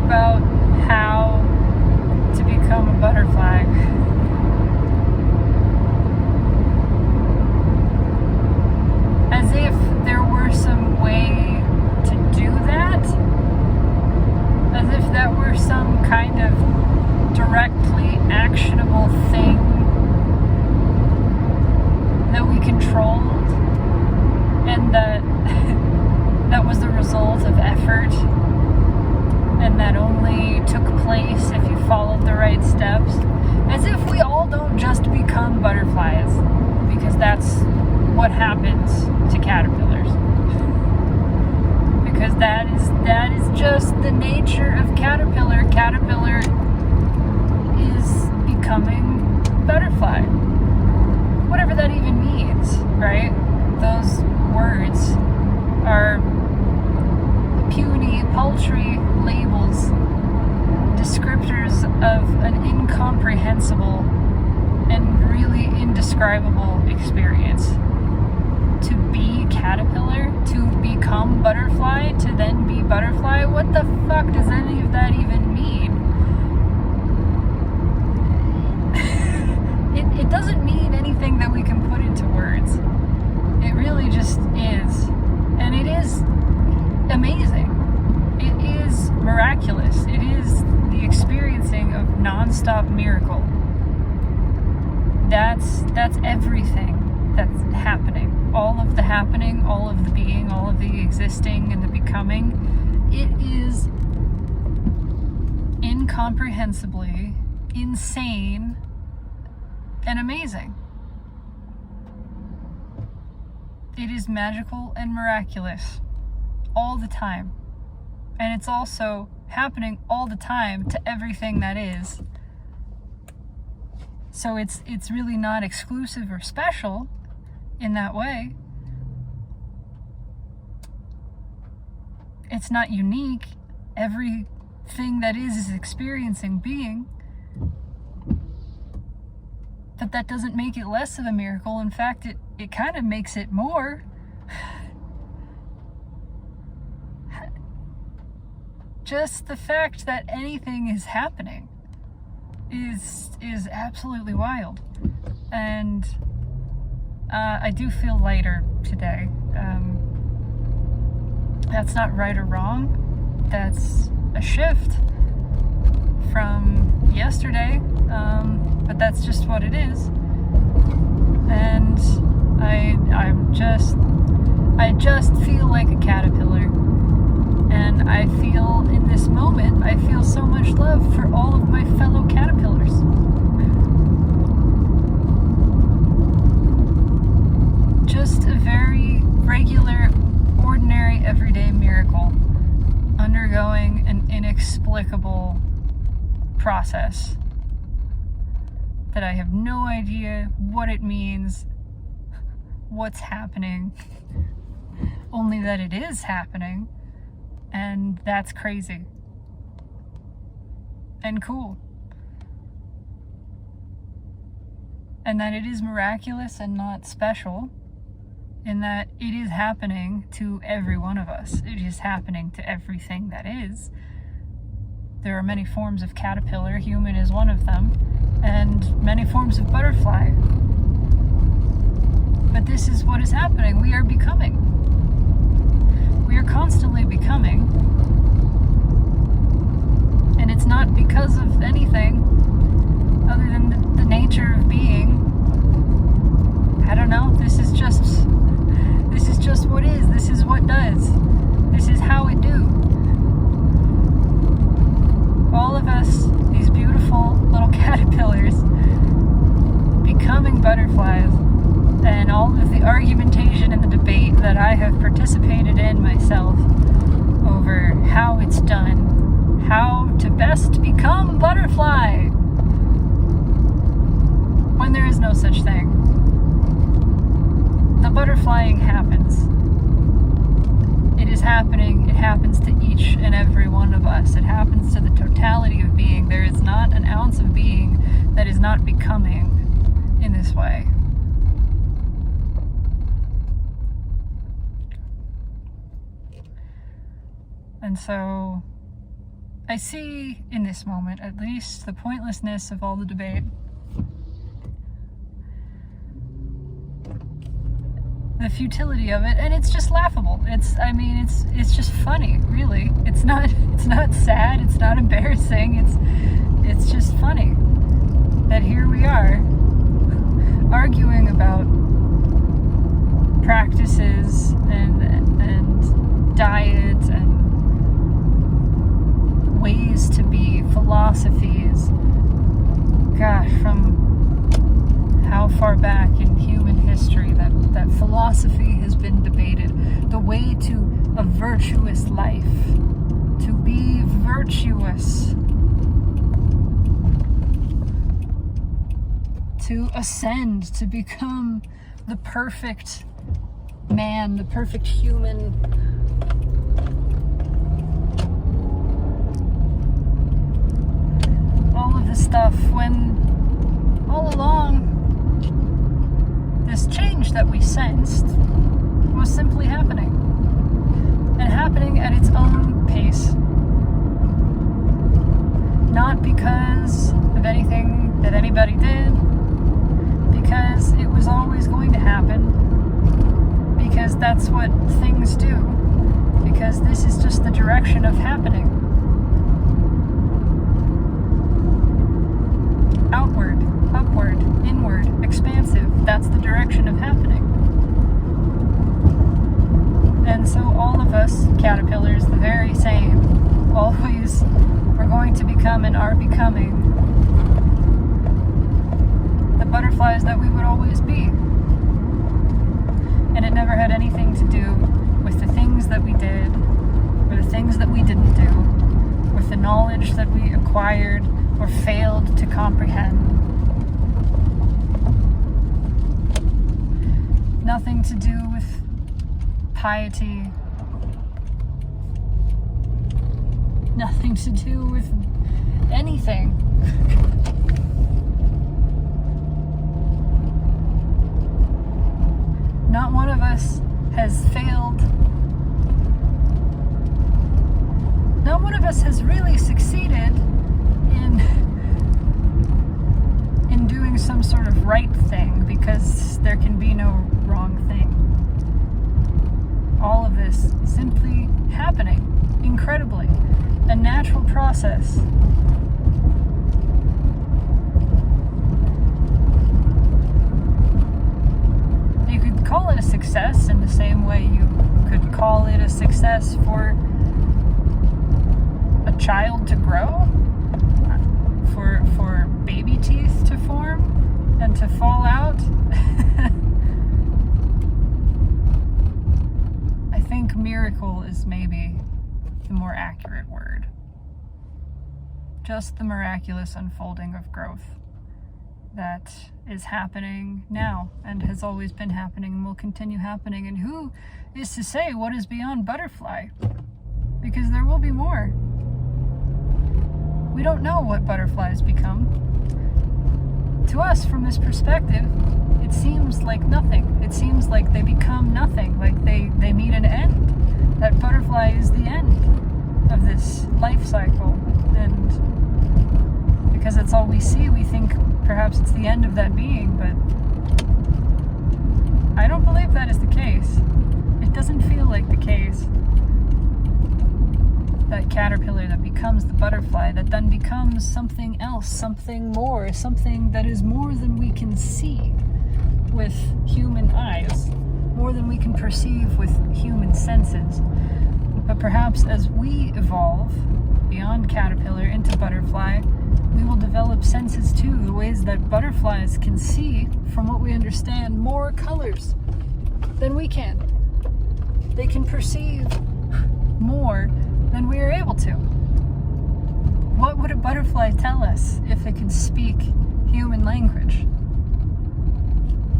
about how to become a butterfly. As if there were some way to do that. As if that were some kind of directly actionable thing that we controlled, and that was the result of effort, and that only took place if you followed the right steps. As if we all don't just become butterflies, because that's what happens to caterpillars. Because that is just the nature of caterpillar. Caterpillar is becoming butterfly. Whatever that even means, right? Those words are puny, paltry labels, descriptors of an incomprehensible and really indescribable experience. To be caterpillar, to become butterfly, to then be butterfly, what the fuck does any of that even mean? It doesn't mean anything that we can put into words. It really just is. And it is amazing. It is miraculous. It is the experiencing of nonstop miracle. That's everything that's happening. All of the happening, all of the being, all of the existing and the becoming. It is incomprehensibly insane and amazing. It is magical and miraculous all the time. And it's also happening all the time to everything that is. So it's really not exclusive or special in that way. It's not unique. Everything that is experiencing being. But that doesn't make it less of a miracle. In fact, it kind of makes it more. Just the fact that anything is happening is absolutely wild. And I do feel lighter today. That's not right or wrong. That's a shift from yesterday. But that's just what it is. And I just feel like a caterpillar. And I feel in this moment, I feel so much love for all of my fellow caterpillars. Just a very regular, ordinary, everyday miracle undergoing an inexplicable process that I have no idea what it means, what's happening, only that it is happening, and that's crazy and cool, and that it is miraculous and not special, in that it is happening to every one of us. It is happening to everything that is. There are many forms of caterpillar, human is one of them, and many forms of butterfly. But this is what is happening. We are becoming. We are constantly becoming. And it's not because of anything other than the nature of being. I don't know. This is just what is. This is what does. This is how it do. All of us, these beautiful little caterpillars, becoming butterflies, and all of the argumentation and the debate that I have participated in myself over how it's done, how to best become butterfly, when there is no such thing. The butterflying happens. It is happening. It happens to each and every one of us. It happens to the totality of being. There is not an ounce of being that is not becoming in this way. And so I see in this moment, at least, the pointlessness of all the debate. The futility of it, and it's just laughable. It's just funny, really. It's not sad, it's not embarrassing, it's just funny that here we are arguing about practices and diet and ways to be, philosophies. Gosh, from how far back in human history that philosophy has been debated. The way to a virtuous life, to be virtuous, to ascend, to become the perfect man, the perfect human. All of this stuff, when all along this change that we sensed was simply happening, and happening at its own pace. Not because of anything that anybody did, because it was always going to happen, because that's what things do, because this is just the direction of happening. Outward, upward, inward, expansive, that's the direction of happening. And so all of us caterpillars, the very same, always are going to become and are becoming the butterflies that we would always be. And it never had anything to do with the things that we did, or the things that we didn't do, with the knowledge that we acquired or failed to comprehend. Nothing to do with piety. Nothing to do with anything. Not one of us has failed. Not one of us has really succeeded in doing some sort of right thing, because there can be no wrong thing. All of this simply happening, incredibly, a natural process. You could call it a success in the same way you could call it a success for a child to grow, for baby teeth to form and to fall out. I think miracle is maybe the more accurate word. Just the miraculous unfolding of growth that is happening now and has always been happening and will continue happening. And who is to say what is beyond butterfly? Because there will be more. We don't know what butterflies become. To us, from this perspective, it seems like nothing. It seems like they become nothing, like they meet an end. That butterfly is the end of this life cycle. And because that's all we see, we think perhaps it's the end of that being, but I don't believe that is the case. It doesn't feel like the case. That caterpillar that becomes the butterfly, that then becomes something else, something more, something that is more than we can see with human eyes, more than we can perceive with human senses. But perhaps as we evolve beyond caterpillar into butterfly, we will develop senses too, the ways that butterflies can see, from what we understand, more colors than we can. They can perceive more than we are able to. What would a butterfly tell us if it could speak human language?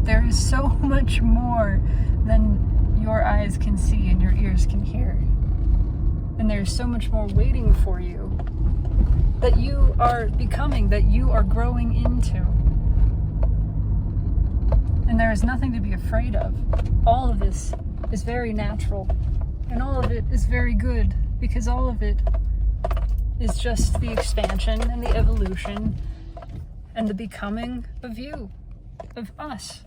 There is so much more than your eyes can see and your ears can hear. And there's so much more waiting for you that you are becoming, that you are growing into. And there is nothing to be afraid of. All of this is very natural, and all of it is very good, because all of it is just the expansion and the evolution and the becoming of you, of us.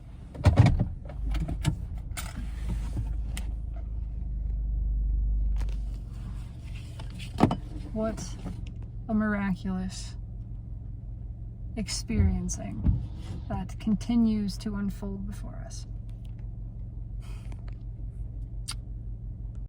What a miraculous experiencing that continues to unfold before us.